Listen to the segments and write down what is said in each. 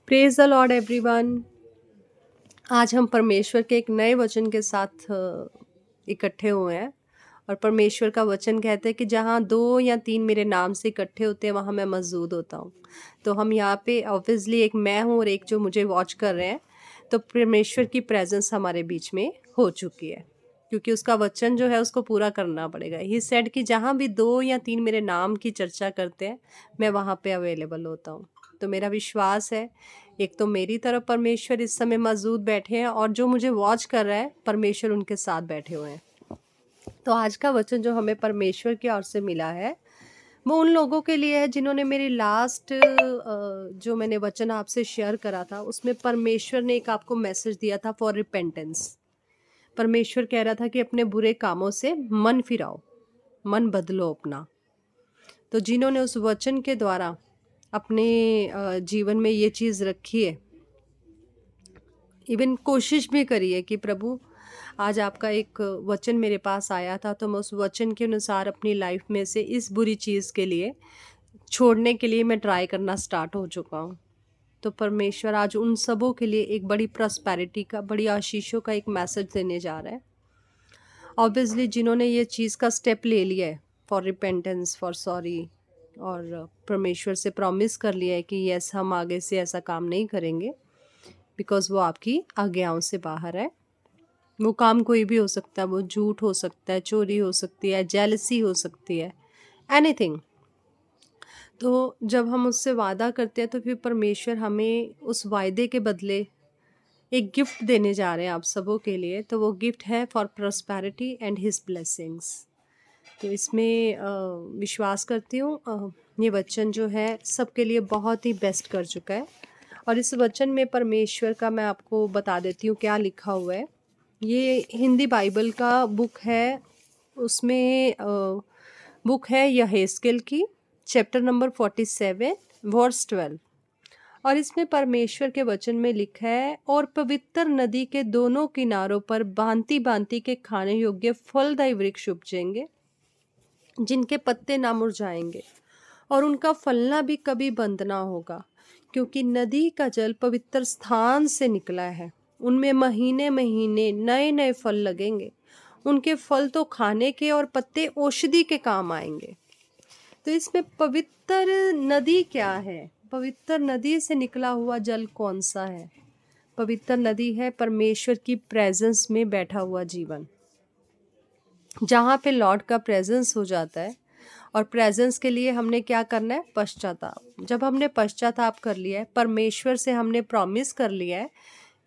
Praise the Lord everyone. आज हम परमेश्वर के एक नए वचन के साथ इकट्ठे हुए हैं। और परमेश्वर का वचन कहते हैं कि जहाँ 2 या 3 मेरे नाम से इकट्ठे होते हैं वहाँ मैं मौजूद होता हूँ। तो हम यहाँ पे ऑब्वियसली एक मैं हूँ और एक जो मुझे वॉच कर रहे हैं। तो परमेश्वर की प्रेजेंस हमारे बीच में हो चुकी है, क्योंकि उसका वचन जो है उसको पूरा करना पड़ेगा। ही सेड कि जहाँ भी 2 या 3 मेरे नाम की चर्चा करते हैं मैं वहाँ पे अवेलेबल होता हूँ। तो मेरा विश्वास है, एक तो मेरी तरफ परमेश्वर इस समय मौजूद बैठे हैं और जो मुझे वॉच कर रहा है परमेश्वर उनके साथ बैठे हुए हैं। तो आज का वचन जो हमें परमेश्वर की ओर से मिला है वो उन लोगों के लिए है जिन्होंने मेरी लास्ट जो मैंने वचन आपसे शेयर करा था उसमें परमेश्वर ने एक आपको मैसेज दिया था फॉर रिपेंटेंस। परमेश्वर कह रहा था कि अपने बुरे कामों से मन फिराओ, मन बदलो अपना। तो जिन्होंने उस वचन के द्वारा अपने जीवन में ये चीज़ रखी है, इवन कोशिश भी करी है कि प्रभु आज आपका एक वचन मेरे पास आया था तो मैं उस वचन के अनुसार अपनी लाइफ में से इस बुरी चीज़ के लिए छोड़ने के लिए मैं ट्राई करना स्टार्ट हो चुका हूँ। तो परमेश्वर आज उन सबों के लिए एक बड़ी प्रॉस्पेरिटी का, बड़ी आशीषों का एक मैसेज देने जा रहा है। ऑब्वियसली जिन्होंने ये चीज़ का स्टेप ले लिया है फॉर रिपेंटेंस, फॉर सॉरी, और परमेश्वर से प्रॉमिस कर लिया है कि यस हम आगे से ऐसा काम नहीं करेंगे, बिकॉज वो आपकी आज्ञाओं से बाहर है। वो काम कोई भी हो सकता है, वो झूठ हो सकता है, चोरी हो सकती है, जेलसी हो सकती है, एनीथिंग। तो जब हम उससे वादा करते हैं तो फिर परमेश्वर हमें उस वायदे के बदले एक गिफ्ट देने जा रहे हैं आप सबों के लिए। तो वो गिफ्ट है for prosperity and his blessings. तो इसमें विश्वास करती हूँ ये वचन जो है सबके लिए बहुत ही बेस्ट कर चुका है। और इस वचन में परमेश्वर का मैं आपको बता देती हूँ क्या लिखा हुआ है। ये हिंदी बाइबल का बुक है, उसमें बुक है यहेजकेल की, चैप्टर नंबर 47 वर्स 12। और इसमें परमेश्वर के वचन में लिखा है, और पवित्र नदी के दोनों किनारों पर भांति भांति के खाने योग्य फलदायी वृक्ष उपजेंगे, जिनके पत्ते ना मुरझाएंगे और उनका फलना भी कभी बंद ना होगा, क्योंकि नदी का जल पवित्र स्थान से निकला है। उनमें महीने महीने नए नए फल लगेंगे, उनके फल तो खाने के और पत्ते औषधि के काम आएंगे। तो इसमें पवित्र नदी क्या है? पवित्र नदी से निकला हुआ जल कौन सा है? पवित्र नदी है परमेश्वर की प्रेजेंस में बैठा हुआ जीवन, जहाँ पे लॉर्ड का प्रेजेंस हो जाता है। और प्रेजेंस के लिए हमने क्या करना है? पश्चाताप। जब हमने पश्चाताप कर लिया है, परमेश्वर से हमने प्रॉमिस कर लिया है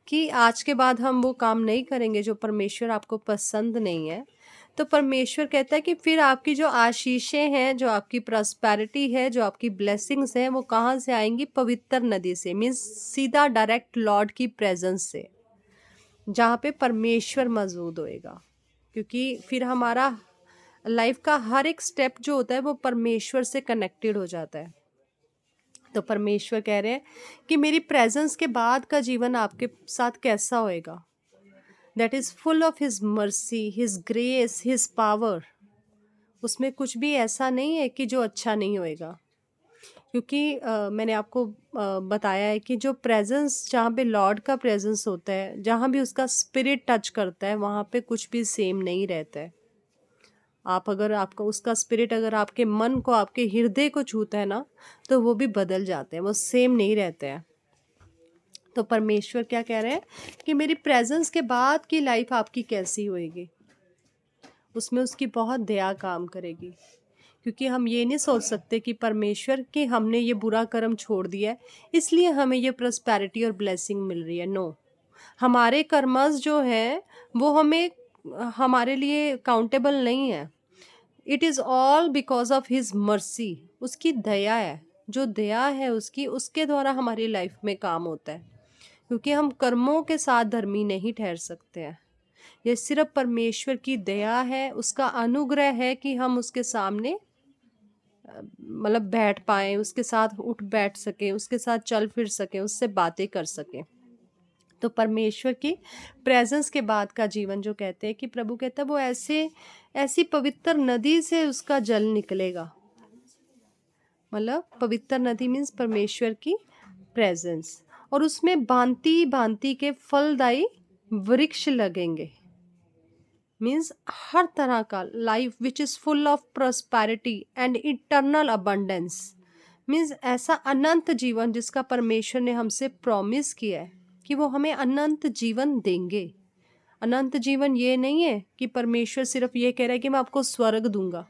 कि आज के बाद हम वो काम नहीं करेंगे जो परमेश्वर आपको पसंद नहीं है, तो परमेश्वर कहता है कि फिर आपकी जो आशीषें हैं, जो आपकी प्रॉस्पेरिटी है, जो आपकी ब्लेसिंग्स हैं, वो कहाँ से आएंगी? पवित्र नदी से, मीन्स सीधा डायरेक्ट लॉर्ड की प्रेजेंस से, जहाँ पे परमेश्वर मौजूद होएगा। क्योंकि फिर हमारा लाइफ का हर एक स्टेप जो होता है वो परमेश्वर से कनेक्टेड हो जाता है। तो परमेश्वर कह रहे हैं कि मेरी प्रेजेंस के बाद का जीवन आपके साथ कैसा होएगा? That is full of his mercy, his grace, his power. उसमें कुछ भी ऐसा नहीं है कि जो अच्छा नहीं होएगा। क्योंकि मैंने आपको बताया है कि जो प्रेजेंस, जहाँ पे लॉर्ड का प्रेजेंस होता है, जहाँ भी उसका स्पिरिट टच करता है, वहाँ पे कुछ भी सेम नहीं रहता है। आप अगर आपका उसका स्पिरिट अगर आपके मन को, आपके हृदय को छूता है ना, तो वो भी बदल जाते हैं, वो सेम नहीं रहते हैं। तो परमेश्वर क्या कह रहे हैं कि मेरी प्रेजेंस के बाद की लाइफ आपकी कैसी होएगी? उसमें उसकी बहुत दया काम करेगी। क्योंकि हम ये नहीं सोच सकते कि परमेश्वर कि हमने ये बुरा कर्म छोड़ दिया है इसलिए हमें ये प्रॉस्पेरिटी और ब्लेसिंग मिल रही है। नो, हमारे कर्मस जो हैं वो हमें, हमारे लिए काउंटेबल नहीं है। It is all because of his mercy. उसकी दया है, जो दया है उसकी, उसके द्वारा हमारी लाइफ में काम होता है। क्योंकि हम कर्मों के साथ धर्मी नहीं ठहर सकते हैं। ये सिर्फ परमेश्वर की दया है, उसका अनुग्रह है कि हम उसके सामने मतलब बैठ पाएँ, उसके साथ उठ बैठ सकें, उसके साथ चल फिर सकें, उससे बातें कर सकें। तो परमेश्वर की प्रेजेंस के बाद का जीवन जो कहते हैं कि प्रभु कहता है वो ऐसी पवित्र नदी से उसका जल निकलेगा। मतलब पवित्र नदी मीन्स परमेश्वर की प्रेजेंस। और उसमें भांति-भांति के फलदायी वृक्ष लगेंगे। मीन्स हर तरह का life which is full of prosperity and eternal abundance. Means ऐसा अनंत जीवन जिसका परमेश्वर ने हमसे प्रॉमिस किया है कि वो हमें अनंत जीवन देंगे। अनंत जीवन ये नहीं है कि परमेश्वर सिर्फ ये कह रहा है कि मैं आपको स्वर्ग दूंगा।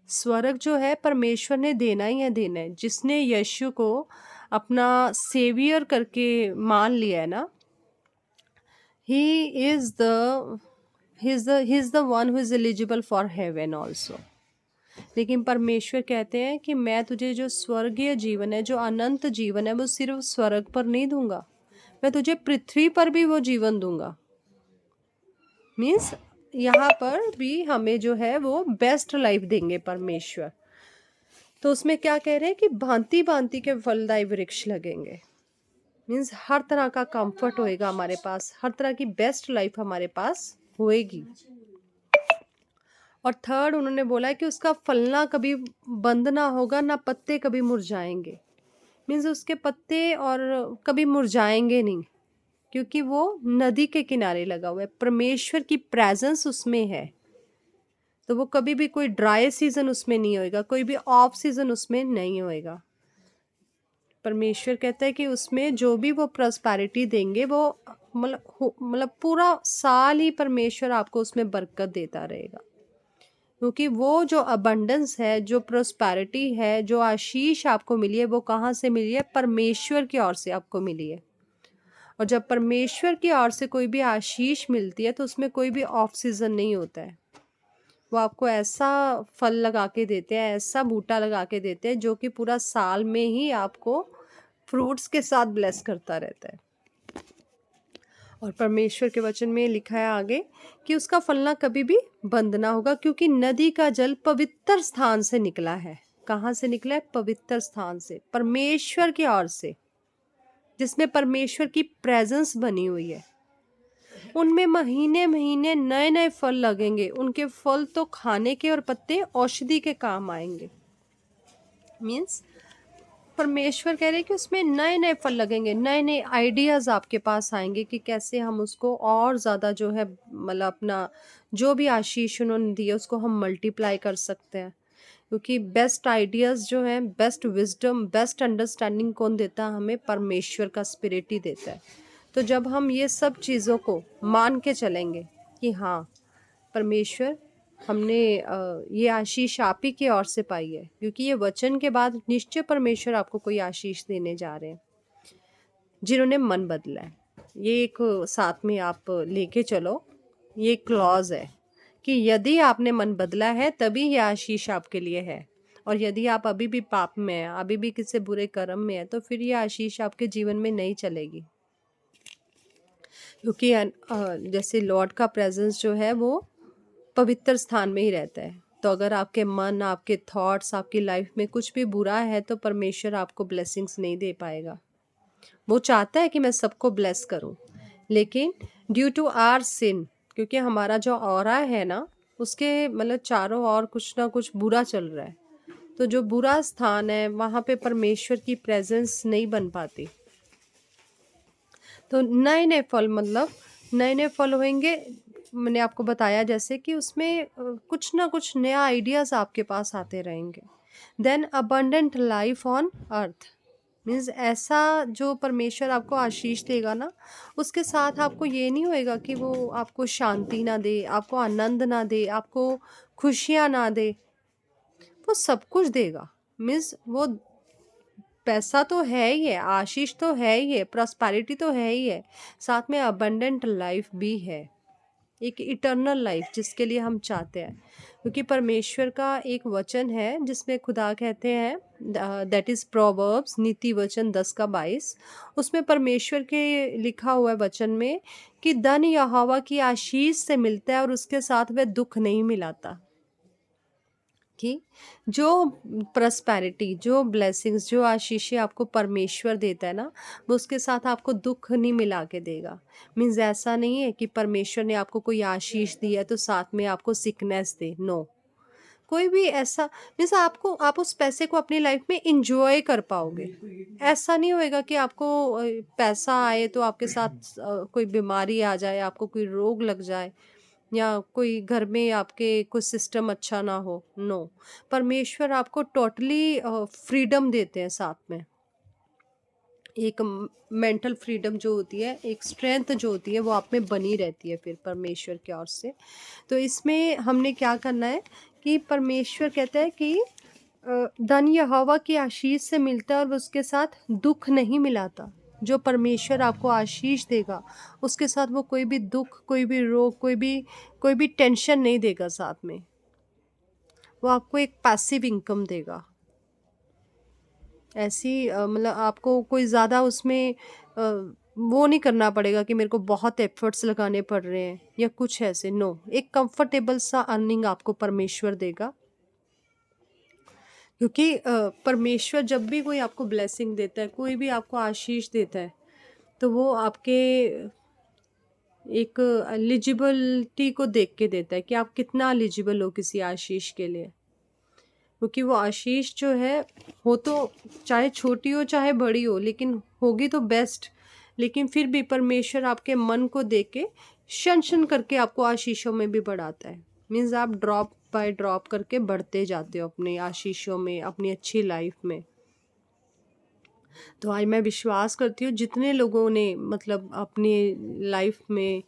स्वर्ग जो है परमेश्वर ने देना ही है, देना है। जिसने यीशु को अपना सेवियर करके मान लिया है ना, he is the he is the one who is eligible for heaven also. लेकिन परमेश्वर कहते हैं कि मैं तुझे जो स्वर्गीय जीवन है, जो अनंत जीवन है, वो सिर्फ स्वर्ग पर नहीं दूंगा, मैं तुझे पृथ्वी पर भी वो जीवन दूंगा। मीन्स यहाँ पर भी हमें जो है वो बेस्ट लाइफ देंगे परमेश्वर। तो उसमें क्या कह रहे हैं कि भांति भांति के फलदायी वृक्ष लगेंगे। मीन्स हर तरह का कंफर्ट होएगा हमारे पास, हर तरह की बेस्ट लाइफ हमारे पास होएगी। और थर्ड उन्होंने बोला है कि उसका फलना कभी बंद ना होगा, ना पत्ते कभी मुरझाएंगे। मीन्स उसके पत्ते और कभी मुरझाएंगे नहीं, क्योंकि वो नदी के किनारे लगा हुआ है, परमेश्वर की प्रेजेंस उसमें है। तो वो कभी भी कोई ड्राई सीजन उसमें नहीं होएगा, कोई भी ऑफ सीजन उसमें नहीं होएगा। परमेश्वर कहता है कि उसमें जो भी वो प्रॉस्पेरिटी देंगे वो मतलब पूरा साल ही परमेश्वर आपको उसमें बरकत देता रहेगा। क्योंकि वो जो अबंडेंस है, जो प्रॉस्पेरिटी है, जो आशीष आपको मिली है, वो कहाँ से मिली है? परमेश्वर की ओर से आपको मिली है। और जब परमेश्वर की ओर से कोई भी आशीष मिलती है तो उसमें कोई भी ऑफ सीजन नहीं होता है। वो आपको ऐसा फल लगा के देते हैं, ऐसा बूटा लगा के देते हैं जो कि पूरा साल में ही आपको फ्रूट्स के साथ ब्लेस करता रहता है। और परमेश्वर के वचन में लिखा है आगे कि उसका फलना कभी भी बंद ना होगा, क्योंकि नदी का जल पवित्र स्थान से निकला है। कहाँ से निकला है? पवित्र स्थान से, परमेश्वर की ओर से, जिसमें परमेश्वर की प्रेजेंस बनी हुई है। उनमें महीने महीने नए नए फल लगेंगे। उनके फल तो खाने के और पत्ते औषधि के काम आएंगे। मीन्स परमेश्वर कह रहे हैं कि उसमें नए नए फल लगेंगे, नए नए आइडियाज़ आपके पास आएंगे कि कैसे हम उसको और ज़्यादा जो है मतलब अपना जो भी आशीष उन्होंने दिया उसको हम मल्टीप्लाई कर सकते हैं। क्योंकि बेस्ट आइडियाज़ जो हैं, बेस्ट विजडम, बेस्ट अंडरस्टैंडिंग कौन देता है? हमें परमेश्वर का स्पिरिट ही देता है। तो जब हम ये सब चीज़ों को मान के चलेंगे कि हाँ परमेश्वर हमने ये आशीष आप ही की ओर से पाई है, क्योंकि ये वचन के बाद निश्चय परमेश्वर आपको कोई आशीष देने जा रहे हैं जिन्होंने मन बदला है। ये एक साथ में आप लेके चलो, ये क्लॉज है कि यदि आपने मन बदला है तभी ये आशीष आपके लिए है। और यदि आप अभी भी पाप में हैं, अभी भी किसी बुरे कर्म में है, तो फिर ये आशीष आपके जीवन में नहीं चलेगी। क्योंकि जैसे लॉर्ड का प्रेजेंस जो है वो पवित्र स्थान में ही रहता है। तो अगर आपके मन, आपके थॉट्स, आपकी लाइफ में कुछ भी बुरा है तो परमेश्वर आपको ब्लेसिंग्स नहीं दे पाएगा। वो चाहता है कि मैं सबको ब्लेस करूं, लेकिन ड्यू टू आवर सिन, क्योंकि हमारा जो ऑरा है ना उसके मतलब चारों ओर कुछ ना कुछ बुरा चल रहा है, तो जो बुरा स्थान है वहाँ पे परमेश्वर की प्रेजेंस नहीं बन पाती। तो नए नए फल मतलब नए नए फल होंगे। मैंने आपको बताया जैसे कि उसमें कुछ ना कुछ नया आइडियाज़ आपके पास आते रहेंगे। Then abundant life on earth means ऐसा जो परमेश्वर आपको आशीष देगा ना, उसके साथ आपको ये नहीं होएगा कि वो आपको शांति ना दे, आपको आनंद ना दे, आपको खुशियाँ ना दे। वो सब कुछ देगा। मीन्स वो पैसा तो है ही है, आशीष तो है ही है, प्रॉस्पेरिटी तो है ही है, साथ में अबंडेंट लाइफ भी है, एक इटर्नल लाइफ जिसके लिए हम चाहते हैं। क्योंकि परमेश्वर का एक वचन है जिसमें खुदा कहते हैं, दैट इज़ प्रोवर्ब्स, नीति वचन 10 का 22। उसमें परमेश्वर के लिखा हुआ है वचन में कि धन यहोवा की आशीष से मिलता है और उसके साथ वह दुख नहीं मिलाता। कि जो प्रॉस्पेरिटी, जो ब्लेसिंग्स, जो आशीषें आपको परमेश्वर देता है ना, वो उसके साथ आपको दुख नहीं मिला के देगा। मीन्स ऐसा नहीं है कि परमेश्वर ने आपको कोई आशीष दी है तो साथ में आपको सिकनेस दे। नो, कोई भी ऐसा मीन्स आप उस पैसे को अपनी लाइफ में इंजॉय कर पाओगे। ऐसा नहीं होएगा कि आपको पैसा आए तो आपके साथ कोई बीमारी आ जाए, आपको कोई रोग लग जाए या कोई घर में आपके कुछ सिस्टम अच्छा ना हो। नो, परमेश्वर आपको टोटली फ्रीडम देते हैं साथ में। एक मेंटल फ्रीडम जो होती है, एक स्ट्रेंथ जो होती है वो आप में बनी रहती है फिर परमेश्वर की ओर से। तो इसमें हमने क्या करना है कि परमेश्वर कहता है कि धन यहोवा की आशीष से मिलता है और वो उसके साथ दुख नहीं मिलाता। जो परमेश्वर आपको आशीष देगा उसके साथ वो कोई भी दुख, कोई भी रोग, कोई भी टेंशन नहीं देगा साथ में। वो आपको एक पैसिव इनकम देगा। ऐसी मतलब आपको कोई ज़्यादा उसमें वो नहीं करना पड़ेगा कि मेरे को बहुत एफर्ट्स लगाने पड़ रहे हैं या कुछ ऐसे। नो, एक कंफर्टेबल सा अर्निंग आपको परमेश्वर देगा। क्योंकि परमेश्वर जब भी कोई आपको ब्लेसिंग देता है, कोई भी आपको आशीष देता है, तो वो आपके एक एलिजिबिलिटी को देख के देता है कि आप कितना एलिजिबल हो किसी आशीष के लिए। क्योंकि वो आशीष जो है, हो तो चाहे छोटी हो चाहे बड़ी हो, लेकिन होगी तो बेस्ट। लेकिन फिर भी परमेश्वर आपके मन को देख के शन शन करके आपको आशीषों में भी बढ़ाता है। मीन्स आप ड्रॉप बाय ड्रॉप करके बढ़ते जाते हो अपनी आशीषों में, अपनी अच्छी लाइफ में। तो आज मैं विश्वास करती हूँ जितने लोगों ने मतलब अपनी लाइफ में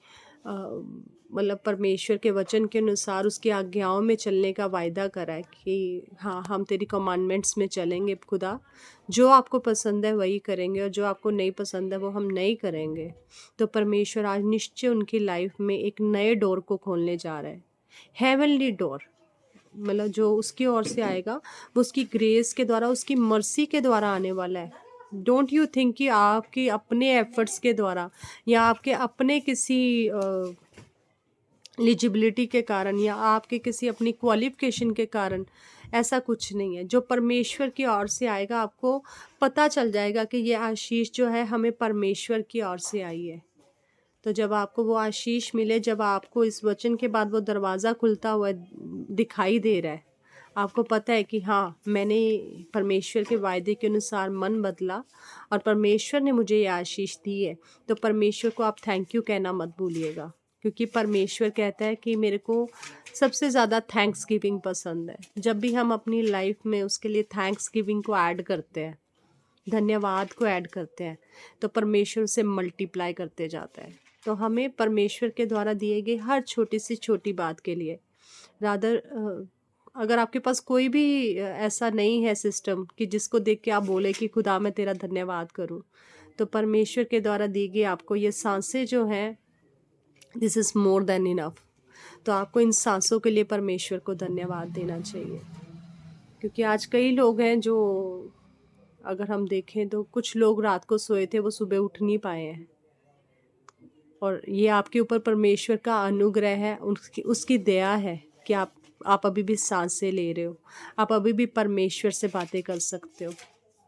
मतलब परमेश्वर के वचन के अनुसार उसकी आज्ञाओं में चलने का वायदा करा है कि हाँ, हम तेरी कमांडमेंट्स में चलेंगे खुदा, जो आपको पसंद है वही करेंगे और जो आपको नहीं पसंद है वो हम नहीं करेंगे। तो परमेश्वर आज निश्चय उनकी लाइफ में एक नए डोर को खोलने जा रहा है, हेवनली डोर। मतलब जो उसकी ओर से आएगा वो उसकी ग्रेस के द्वारा, उसकी मर्सी के द्वारा आने वाला है। डोंट यू थिंक कि आपके अपने एफर्ट्स के द्वारा या आपके अपने किसी एलिजिबिलिटी के कारण या आपके किसी अपनी क्वालिफिकेशन के कारण, ऐसा कुछ नहीं है। जो परमेश्वर की ओर से आएगा, आपको पता चल जाएगा कि ये आशीष जो है हमें परमेश्वर की ओर से आई है। तो जब आपको वो आशीष मिले, जब आपको इस वचन के बाद वो दरवाज़ा खुलता हुआ दिखाई दे रहा है, आपको पता है कि हाँ, मैंने परमेश्वर के वायदे के अनुसार मन बदला और परमेश्वर ने मुझे ये आशीष दी है, तो परमेश्वर को आप थैंक यू कहना मत भूलिएगा। क्योंकि परमेश्वर कहता है कि मेरे को सबसे ज़्यादा थैंक्स गिविंग पसंद है। जब भी हम अपनी लाइफ में उसके लिए थैंक्स गिविंग को ऐड करते हैं, धन्यवाद को ऐड करते हैं, तो परमेश्वर उसे मल्टीप्लाई करते जाता है। तो हमें परमेश्वर के द्वारा दिए गए हर छोटी से छोटी बात के लिए रादर अगर आपके पास कोई भी ऐसा नहीं है सिस्टम कि जिसको देख के आप बोले कि खुदा मैं तेरा धन्यवाद करूं, तो परमेश्वर के द्वारा दी गई आपको ये सांसें जो हैं, this is more than enough. तो आपको इन सांसों के लिए परमेश्वर को धन्यवाद देना चाहिए। क्योंकि आज कई लोग हैं जो, अगर हम देखें तो कुछ लोग रात को सोए थे, वो सुबह उठ नहीं पाए हैं। और ये आपके ऊपर परमेश्वर का अनुग्रह है, उसकी दया है कि आप अभी भी सांसें ले रहे हो, आप अभी भी परमेश्वर से बातें कर सकते हो,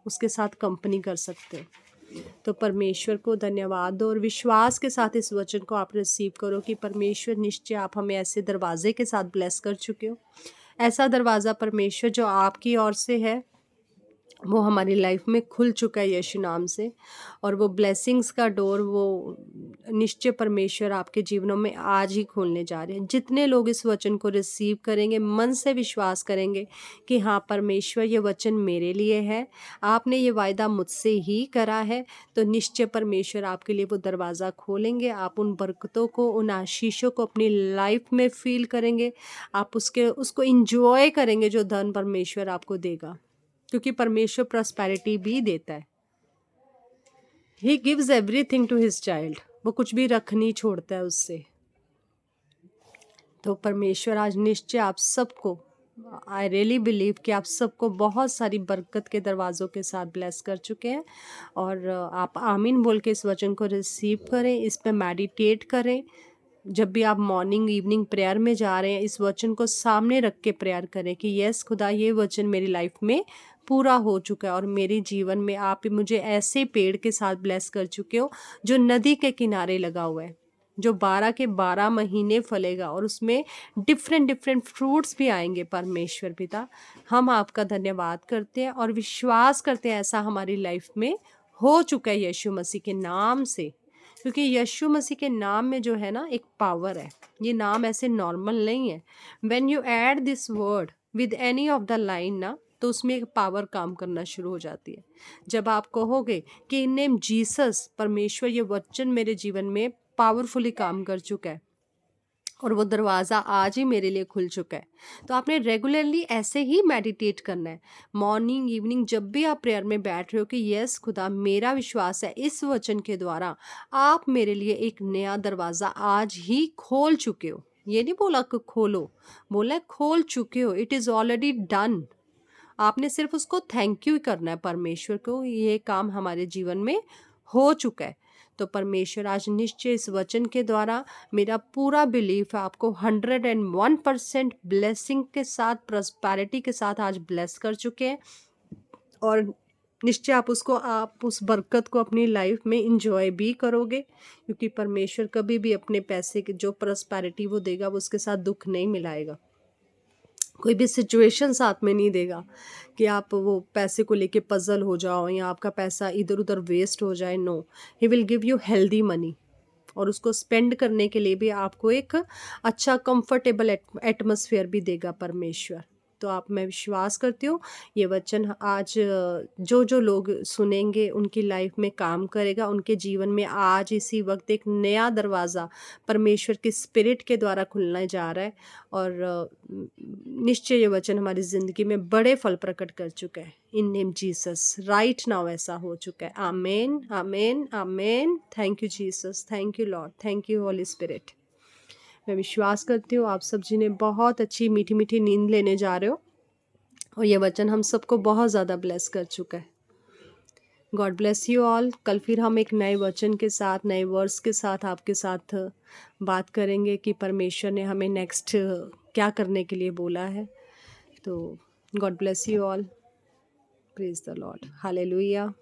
उसके साथ कंपनी कर सकते हो। तो परमेश्वर को धन्यवाद दो और विश्वास के साथ इस वचन को आप रिसीव करो कि परमेश्वर निश्चय आप हमें ऐसे दरवाजे के साथ ब्लेस कर चुके हो। ऐसा दरवाज़ा परमेश्वर जो आपकी ओर से है वो हमारी लाइफ में खुल चुका है यीशु नाम से। और वो ब्लेसिंग्स का डोर वो निश्चय परमेश्वर आपके जीवनों में आज ही खोलने जा रहे हैं। जितने लोग इस वचन को रिसीव करेंगे, मन से विश्वास करेंगे कि हाँ, परमेश्वर ये वचन मेरे लिए है, आपने ये वायदा मुझसे ही करा है, तो निश्चय परमेश्वर आपके लिए वो दरवाज़ा खोलेंगे। आप उन बरकतों को, उन आशीषों को अपनी लाइफ में फील करेंगे। आप उसको इंजॉय करेंगे जो धन परमेश्वर आपको देगा। क्योंकि परमेश्वर प्रॉस्पेरिटी भी देता है। He gives everything to his child. वो कुछ भी रख नहीं छोड़ता है उससे। तो परमेश्वर आज निश्चय आप सबको, आई रियली बिलीव कि आप सबको बहुत सारी बरकत के दरवाज़ों के साथ ब्लेस कर चुके हैं। और आप आमीन बोल के इस वचन को रिसीव करें, इस पे मेडिटेट करें। जब भी आप मॉर्निंग इवनिंग प्रेयर में जा रहे हैं, इस वचन को सामने रख के प्रेयर करें कि यस खुदा, ये वचन मेरी लाइफ में पूरा हो चुका है और मेरे जीवन में आप मुझे ऐसे पेड़ के साथ ब्लेस कर चुके हो जो नदी के किनारे लगा हुआ है। जो 12 के 12 महीने फलेगा और उसमें डिफरेंट डिफरेंट फ्रूट्स भी आएंगे। परमेश्वर पिता, हम आपका धन्यवाद करते हैं और विश्वास करते हैं ऐसा हमारी लाइफ में हो चुका है यीशु मसीह के नाम से, क्योंकि यीशु मसीह के नाम में जो है ना एक पावर है। ये नाम ऐसे नॉर्मल नहीं है। When you add this word with any of the line ना, तो उसमें एक पावर काम करना शुरू हो जाती है। जब आप कहोगे कि इन नेम जीसस, परमेश्वर ये वचन मेरे जीवन में पावरफुली काम कर चुका है और वो दरवाज़ा आज ही मेरे लिए खुल चुका है, तो आपने रेगुलरली ऐसे ही मेडिटेट करना है। मॉर्निंग इवनिंग जब भी आप प्रेयर में बैठ रहे हो कि यस खुदा, मेरा विश्वास है इस वचन के द्वारा आप मेरे लिए एक नया दरवाज़ा आज ही खोल चुके हो। ये नहीं बोला कि खोलो, बोला है खोल चुके हो। It is already done. आपने सिर्फ उसको थैंक यू करना है परमेश्वर को, ये काम हमारे जीवन में हो चुका है। तो परमेश्वर आज निश्चय इस वचन के द्वारा मेरा पूरा बिलीफ है आपको 101% ब्लेसिंग के साथ, प्रॉस्पेरिटी के साथ आज ब्लेस कर चुके हैं और निश्चय आप उस बरकत को अपनी लाइफ में इंजॉय भी करोगे, क्योंकि परमेश्वर कभी भी अपने पैसे की जो प्रॉस्पेरिटी वो देगा वो उसके साथ दुख नहीं मिलाएगा। कोई भी सिचुएशन साथ में नहीं देगा कि आप वो पैसे को लेके पजल हो जाओ या आपका पैसा इधर उधर वेस्ट हो जाए। No, he will give you healthy money और उसको स्पेंड करने के लिए भी आपको एक अच्छा कंफर्टेबल एटमॉस्फेयर भी देगा परमेश्वर। तो आप, मैं विश्वास करती हूँ ये वचन आज जो जो लोग सुनेंगे उनकी लाइफ में काम करेगा। उनके जीवन में आज इसी वक्त एक नया दरवाज़ा परमेश्वर की स्पिरिट के द्वारा खुलने जा रहा है और निश्चय ये वचन हमारी ज़िंदगी में बड़े फल प्रकट कर चुका है। In name Jesus right now ऐसा हो चुका है। Amen, amen, amen. Thank you Jesus, thank you Lord, thank you Holy Spirit. मैं विश्वास करती हूँ आप सब जिन्हें बहुत अच्छी मीठी मीठी नींद लेने जा रहे हो और ये वचन हम सबको बहुत ज़्यादा ब्लेस कर चुका है। God bless you all. कल फिर हम एक नए वचन के साथ, नए वर्ड्स के साथ आपके साथ बात करेंगे कि परमेश्वर ने हमें नेक्स्ट क्या करने के लिए बोला है। तो God bless you all. Praise the Lord. Hallelujah.